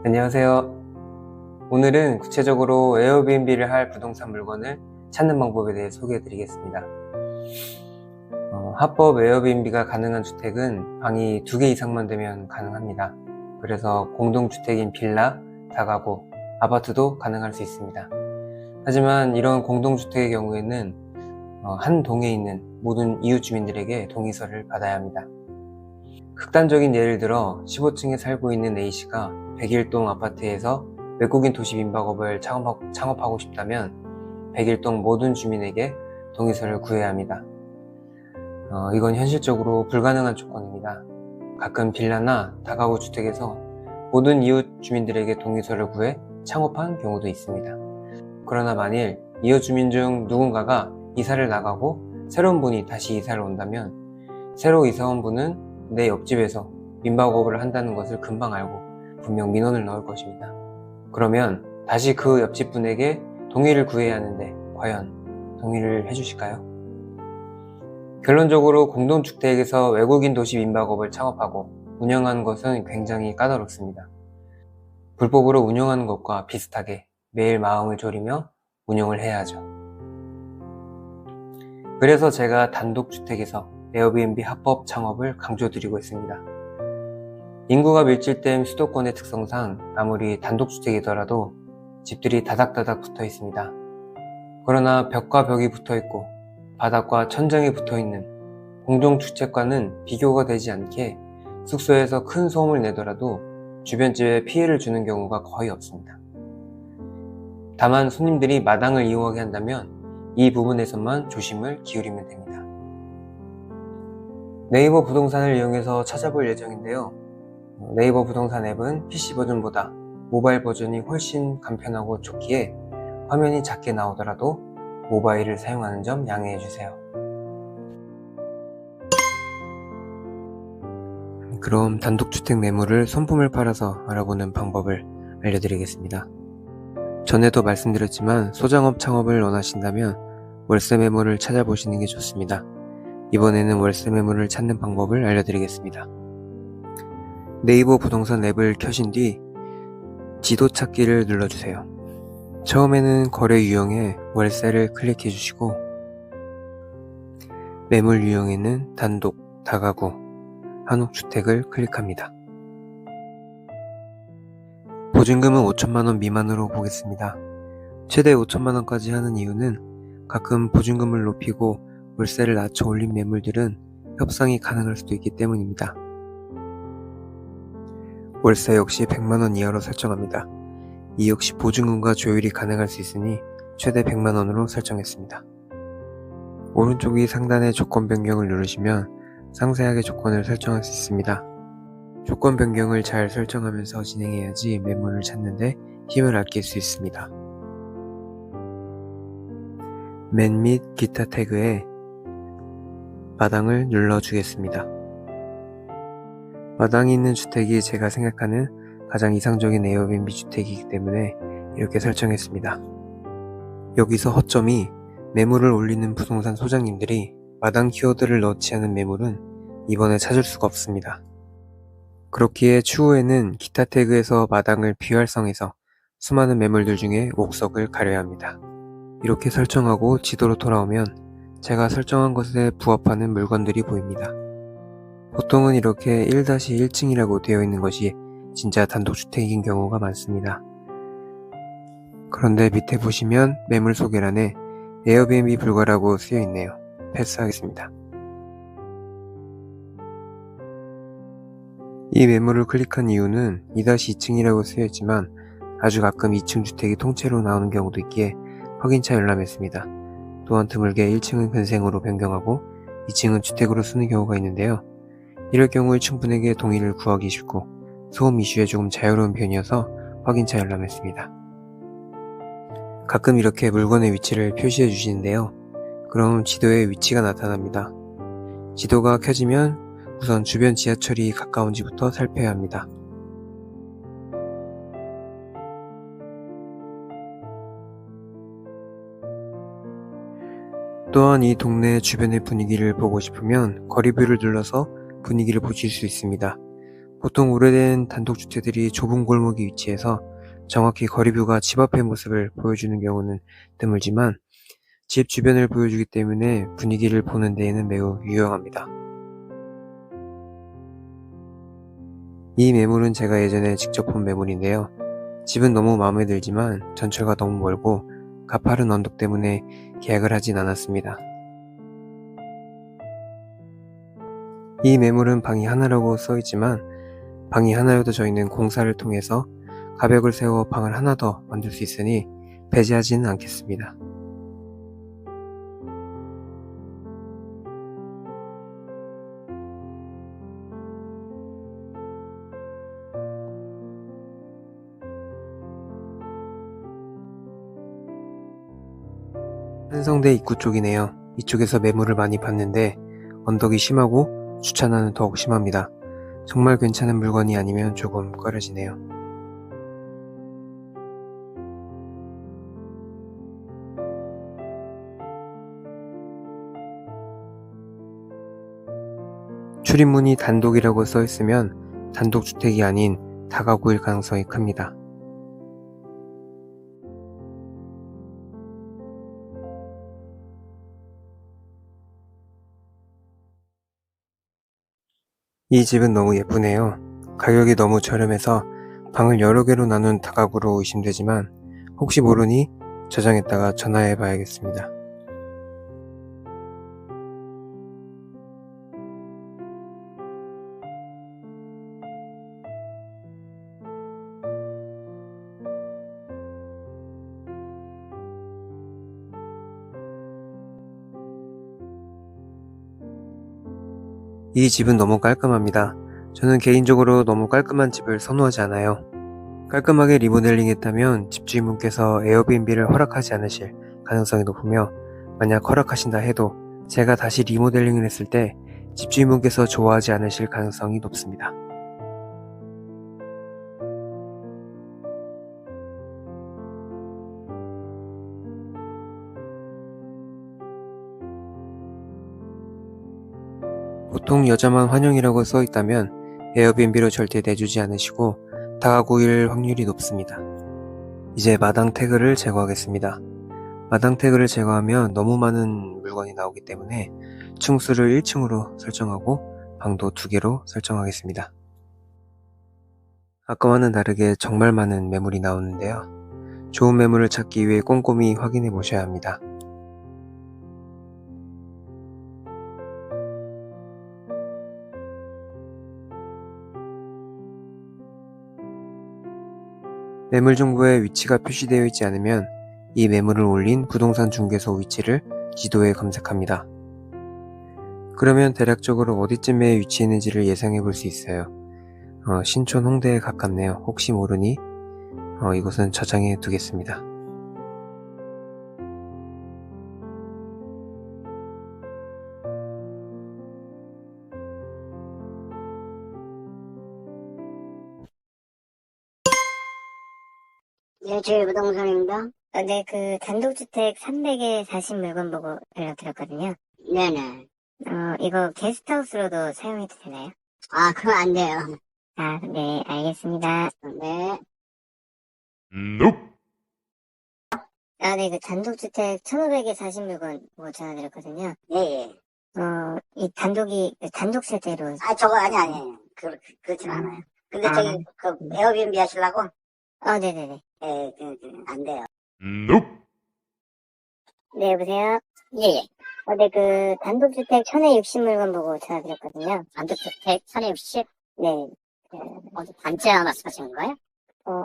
안녕하세요. 오늘은 구체적으로 에어비앤비를 할 부동산 물건을 찾는 방법에 대해 소개해 드리겠습니다. 합법 에어비앤비가 가능한 주택은 방이 2개 이상만 되면 가능합니다. 그래서 공동주택인 빌라, 다가구, 아파트도 가능할 수 있습니다. 하지만 이런 공동주택의 경우에는 한 동에 있는 모든 이웃 주민들에게 동의서를 받아야 합니다. 극단적인 예를 들어 15층에 살고 있는 A씨가 101동 아파트에서 외국인 도시 민박업을 창업하고 싶다면 101동 모든 주민에게 동의서를 구해야 합니다. 이건 현실적으로 불가능한 조건입니다. 가끔 빌라나 다가구 주택에서 모든 이웃 주민들에게 동의서를 구해 창업한 경우도 있습니다. 그러나 만일 이웃 주민 중 누군가가 이사를 나가고 새로운 분이 다시 이사를 온다면 새로 이사 온 분은 내 옆집에서 민박업을 한다는 것을 금방 알고 분명 민원을 넣을 것입니다. 그러면 다시 그 옆집 분에게 동의를 구해야 하는데 과연 동의를 해주실까요? 결론적으로 공동주택에서 외국인 도시 민박업을 창업하고 운영하는 것은 굉장히 까다롭습니다. 불법으로 운영하는 것과 비슷하게 매일 마음을 졸이며 운영을 해야 하죠. 그래서 제가 단독주택에서 에어비앤비 합법 창업을 강조드리고 있습니다. 인구가 밀집된 수도권의 특성상 아무리 단독주택이더라도 집들이 다닥다닥 붙어 있습니다. 그러나 벽과 벽이 붙어 있고 바닥과 천장이 붙어 있는 공동주택과는 비교가 되지 않게 숙소에서 큰 소음을 내더라도 주변 집에 피해를 주는 경우가 거의 없습니다. 다만 손님들이 마당을 이용하게 한다면 이 부분에서만 조심을 기울이면 됩니다. 네이버 부동산을 이용해서 찾아볼 예정인데요. 네이버 부동산 앱은 PC 버전보다 모바일 버전이 훨씬 간편하고 좋기에 화면이 작게 나오더라도 모바일을 사용하는 점 양해해주세요. 그럼 단독주택 매물을 손품을 팔아서 알아보는 방법을 알려드리겠습니다. 전에도 말씀드렸지만 소장업 창업을 원하신다면 월세 매물을 찾아보시는 게 좋습니다. 이번에는 월세 매물을 찾는 방법을 알려드리겠습니다. 네이버 부동산 앱을 켜신 뒤 지도 찾기를 눌러주세요. 처음에는 거래 유형에 월세를 클릭해 주시고 매물 유형에는 단독, 다가구, 한옥주택을 클릭합니다. 보증금은 5천만원 미만으로 보겠습니다. 최대 5천만원까지 하는 이유는 가끔 보증금을 높이고 월세를 낮춰 올린 매물들은 협상이 가능할 수도 있기 때문입니다. 월세 역시 100만원 이하로 설정합니다. 이 역시 보증금과 조율이 가능할 수 있으니 최대 100만원으로 설정했습니다. 오른쪽 상단의 조건 변경을 누르시면 상세하게 조건을 설정할 수 있습니다. 조건 변경을 잘 설정하면서 진행해야지 매물을 찾는데 힘을 아낄 수 있습니다. 맨 및 기타 태그에 마당을 눌러주겠습니다. 마당이 있는 주택이 제가 생각하는 가장 이상적인 에어비앤비 주택이기 때문에 이렇게 설정했습니다. 여기서 허점이 매물을 올리는 부동산 소장님들이 마당 키워드를 넣지 않은 매물은 이번에 찾을 수가 없습니다. 그렇기에 추후에는 기타 태그에서 마당을 비활성해서 수많은 매물들 중에 옥석을 가려야 합니다. 이렇게 설정하고 지도로 돌아오면 제가 설정한 것에 부합하는 물건들이 보입니다. 보통은 이렇게 1-1층이라고 되어 있는 것이 진짜 단독주택인 경우가 많습니다. 그런데 밑에 보시면 매물 소개란에 에어비앤비 불가라고 쓰여 있네요. 패스하겠습니다. 이 매물을 클릭한 이유는 2-2층이라고 쓰여 있지만 아주 가끔 2층 주택이 통째로 나오는 경우도 있기에 확인차 열람했습니다. 또한 드물게 1층은 근생으로 변경하고 2층은 주택으로 쓰는 경우가 있는데요. 이럴 경우 1층 분에게 동의를 구하기 쉽고 소음 이슈에 조금 자유로운 편이어서 확인차 열람했습니다. 가끔 이렇게 물건의 위치를 표시해 주시는데요. 그럼 지도에 위치가 나타납니다. 지도가 켜지면 우선 주변 지하철이 가까운지부터 살펴야 합니다. 또한 이 동네 주변의 분위기를 보고 싶으면 거리뷰를 눌러서 분위기를 보실 수 있습니다. 보통 오래된 단독주택들이 좁은 골목에 위치해서 정확히 거리뷰가 집 앞의 모습을 보여주는 경우는 드물지만 집 주변을 보여주기 때문에 분위기를 보는 데에는 매우 유용합니다. 이 매물은 제가 예전에 직접 본 매물인데요. 집은 너무 마음에 들지만 전철과 너무 멀고 가파른 언덕 때문에 계약을 하진 않았습니다. 이 매물은 방이 하나라고 써있지만 방이 하나여도 저희는 공사를 통해서 가벽을 세워 방을 하나 더 만들 수 있으니 배제하지는 않겠습니다. 한성대 입구 쪽이네요. 이쪽에서 매물을 많이 봤는데 언덕이 심하고 주차난은 더욱 심합니다. 정말 괜찮은 물건이 아니면 조금 꺼려지네요. 출입문이 단독이라고 써있으면 단독주택이 아닌 다가구일 가능성이 큽니다. 이 집은 너무 예쁘네요. 가격이 너무 저렴해서 방을 여러 개로 나눈 다가구로 의심되지만 혹시 모르니 저장했다가 전화해 봐야겠습니다. 이 집은 너무 깔끔합니다. 저는 개인적으로 너무 깔끔한 집을 선호하지 않아요. 깔끔하게 리모델링 했다면 집주인분께서 에어비앤비를 허락하지 않으실 가능성이 높으며 만약 허락하신다 해도 제가 다시 리모델링을 했을 때 집주인분께서 좋아하지 않으실 가능성이 높습니다. 보통 여자만 환영이라고 써있다면 에어비앤비로 절대 내주지 않으시고 다가구일 확률이 높습니다. 이제 마당 태그를 제거하겠습니다. 마당 태그를 제거하면 너무 많은 물건이 나오기 때문에 층수를 1층으로 설정하고 방도 2개로 설정하겠습니다. 아까와는 다르게 정말 많은 매물이 나오는데요. 좋은 매물을 찾기 위해 꼼꼼히 확인해 보셔야 합니다. 매물 정보에 위치가 표시되어 있지 않으면 이 매물을 올린 부동산 중개소 위치를 지도에 검색합니다. 그러면 대략적으로 어디쯤에 위치했는지를 예상해 볼 수 있어요. 신촌 홍대에 가깝네요. 혹시 모르니 이곳은 저장해 두겠습니다. 네, 저희 부동산입니다. 네, 그 단독주택 300에 40 물건 보고 연락드렸거든요. 네네. 이거 게스트하우스로도 사용해도 되나요? 아, 그건 안 돼요. 아, 네, 알겠습니다. 네. Nope. 아, 네, 그 단독주택 1500에 40 물건 보고 전화드렸거든요. 예, 예. 이 단독 세대로. 아, 저거 아니. 그렇진 않아요. 근데 저기, 에어비앤비 하시려고? 네네네. 예, 안 돼요. Nope. 네, 여보세요? 예, 예. 네, 그, 단독주택 1000에 60 물건 보고 전화드렸거든요. 단독주택 1000에 60? 네. 어디 단지하 말씀하시는 거예요?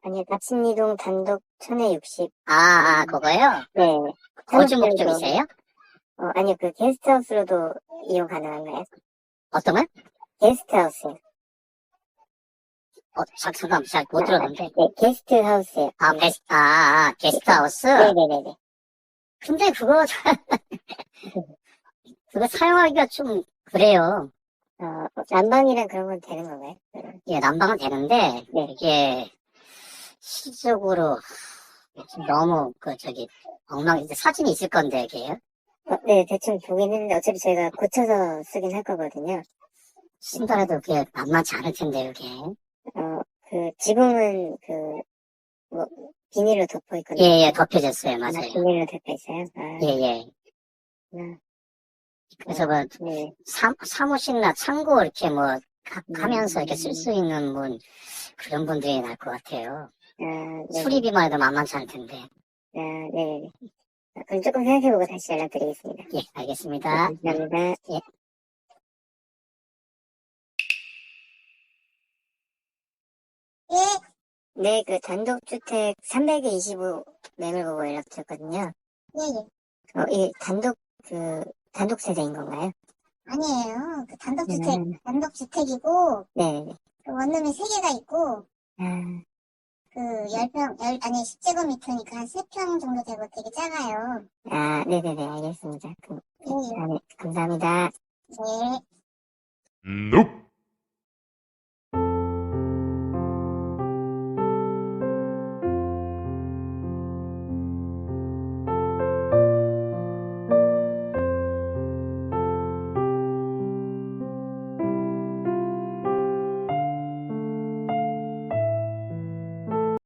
아니요, 답신이동 단독 1000에 60. 그거요? 네. 거주 목적이세요? 아니요, 그 게스트하우스로도 이용 가능한가요? 어떤 걸? 게스트하우스요. 잠깐, 잘 못 들었는데. 네, 게스트하우스요. 게스트하우스? 네네네네. 근데 그거 사용하기가 좀 그래요. 난방이랑 그런 건 되는 건가요? 예, 난방은 되는데, 네. 이게 실질적으로 좀 너무 이제 사진이 있을 건데, 이게요? 네, 대충 보긴 했는데 어차피 저희가 고쳐서 쓰긴 할 거거든요. 신더라도 그게 만만치 않을 텐데, 그게. 지붕은 뭐, 비닐로 덮어 있거든요. 예, 예, 덮여졌어요. 맞아요. 비닐로 덮여 있어요? 예, 예. 그래서 뭐, 네. 사무실이나 창고 이렇게 뭐, 가면서 이렇게 쓸 수 있는 그런 분들이 날 것 같아요. 네. 수리비만 해도 만만치 않을 텐데. 네네. 그럼 조금 생각해보고 다시 연락드리겠습니다. 예, 알겠습니다. 감사합니다. 예. 네, 단독주택 325 매물 보고 연락드렸거든요. 예. 이 단독 세대인 건가요? 아니에요. 네. 단독주택이고, 네. 원룸이 3개가 있고, 아, 10제곱미터니까 한 3평 정도 되고 되게 작아요. 네네네, 알겠습니다. 예. 네, 감사합니다. 네. Nope.